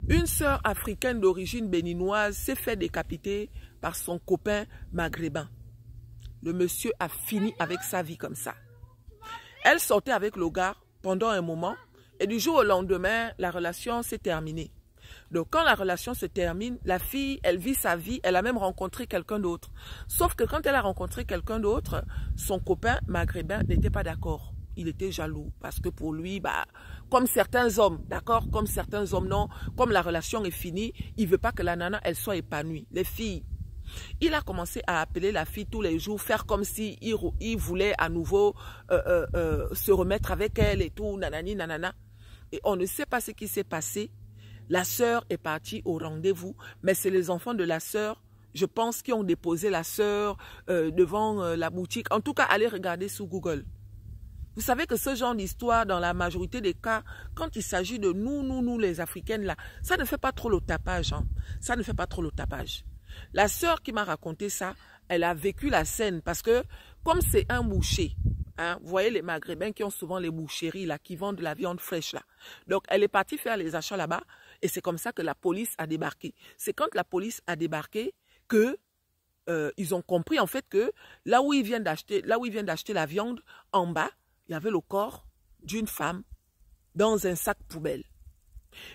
Une sœur africaine d'origine béninoise s'est fait décapiter par son copain maghrébin. Le monsieur a fini avec sa vie comme ça. Elle sortait avec le gars pendant un moment et du jour au lendemain, la relation s'est terminée. Donc quand la relation se termine, la fille, elle vit sa vie, elle a même rencontré quelqu'un d'autre. Sauf que quand elle a rencontré quelqu'un d'autre, son copain maghrébin n'était pas d'accord. Il était jaloux parce que pour lui, comme certains hommes, d'accord, comme certains hommes, non, comme la relation est finie, il ne veut pas que la nana, elle soit épanouie. Les filles, il a commencé à appeler la fille tous les jours, faire comme si il voulait à nouveau se remettre avec elle et tout, nanani, nanana. Et on ne sait pas ce qui s'est passé. La sœur est partie au rendez-vous, mais c'est les enfants de la sœur, je pense, qui ont déposé la sœur devant la boutique. En tout cas, allez regarder sur Google. Vous savez que ce genre d'histoire, dans la majorité des cas, quand il s'agit de nous les Africaines, là, ça ne fait pas trop le tapage. Hein. Ça ne fait pas trop le tapage. La sœur qui m'a raconté ça, elle a vécu la scène parce que, comme c'est un boucher, hein, vous voyez les Maghrébins qui ont souvent les boucheries, là, qui vendent de la viande fraîche, là. Donc, elle est partie faire les achats là-bas et c'est comme ça que la police a débarqué. C'est quand la police a débarqué que ils ont compris, en fait, que là où ils viennent d'acheter la viande, en bas, il y avait le corps d'une femme dans un sac poubelle.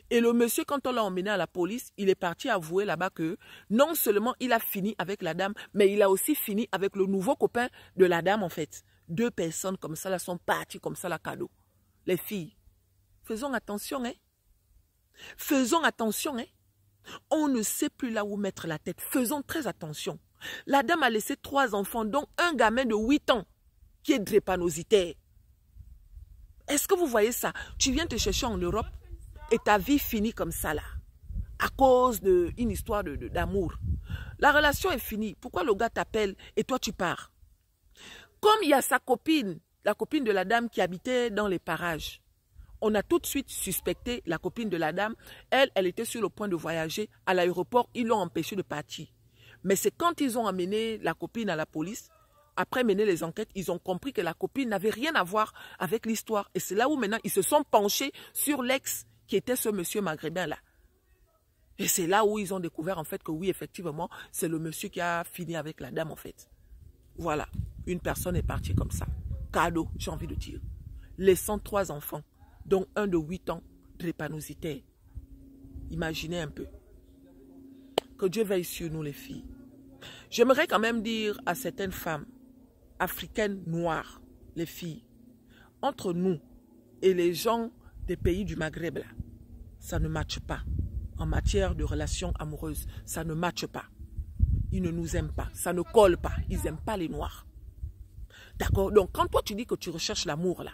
Et le monsieur, quand on l'a emmené à la police, il est parti avouer là-bas que non seulement il a fini avec la dame, mais il a aussi fini avec le nouveau copain de la dame, en fait. 2 personnes comme ça, là, sont parties comme ça, la cadeau. Les filles, faisons attention, hein. Faisons attention, hein. On ne sait plus là où mettre la tête. Faisons très attention. La dame a laissé 3 enfants, dont un gamin de 8 ans qui est drépanocytaire. Est-ce que vous voyez ça? Tu viens te chercher en Europe et ta vie finit comme ça là. À cause d'une histoire d'amour. La relation est finie. Pourquoi le gars t'appelle et toi tu pars? Comme il y a sa copine, la copine de la dame qui habitait dans les parages. On a tout de suite suspecté la copine de la dame. Elle était sur le point de voyager à l'aéroport. Ils l'ont empêchée de partir. Mais c'est quand ils ont amené la copine à la police, après mener les enquêtes, ils ont compris que la copine n'avait rien à voir avec l'histoire. Et c'est là où maintenant ils se sont penchés sur l'ex qui était ce monsieur maghrébin là. Et c'est là où ils ont découvert en fait que oui, effectivement, c'est le monsieur qui a fini avec la dame en fait. Voilà, une personne est partie comme ça. Cadeau, j'ai envie de dire. Laissant 3 enfants, dont un de 8 ans, drépanocytaire. Imaginez un peu. Que Dieu veille sur nous les filles. J'aimerais quand même dire à certaines femmes africaines noires, les filles, entre nous et les gens des pays du Maghreb, là, ça ne matche pas. En matière de relations amoureuses, ça ne matche pas. Ils ne nous aiment pas, ça ne colle pas. Ils n'aiment pas les noirs. D'accord? Donc quand toi tu dis que tu recherches l'amour, là,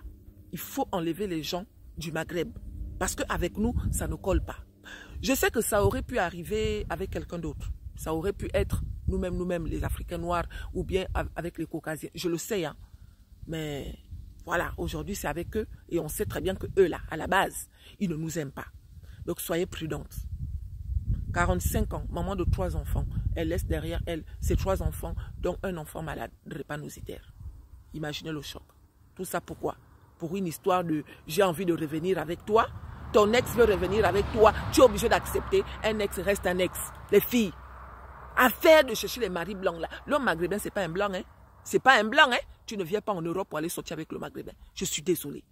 il faut enlever les gens du Maghreb. Parce qu'avec nous, ça ne colle pas. Je sais que ça aurait pu arriver avec quelqu'un d'autre. Ça aurait pu être nous-mêmes, les Africains noirs, ou bien avec les Caucasiens. Je le sais, hein. Mais voilà, aujourd'hui, c'est avec eux. Et on sait très bien que eux, là, à la base, ils ne nous aiment pas. Donc, soyez prudentes. 45 ans, maman de 3 enfants. Elle laisse derrière elle ses 3 enfants, dont un enfant malade, drépanocytaire. Imaginez le choc. Tout ça pourquoi? Pour une histoire de « j'ai envie de revenir avec toi ». Ton ex veut revenir avec toi. Tu es obligé d'accepter. Un ex reste un ex. Les filles. Affaire de chercher les maris blancs là. L'homme maghrébin, c'est pas un blanc, hein. C'est pas un blanc, hein. Tu ne viens pas en Europe pour aller sortir avec le maghrébin. Je suis désolée.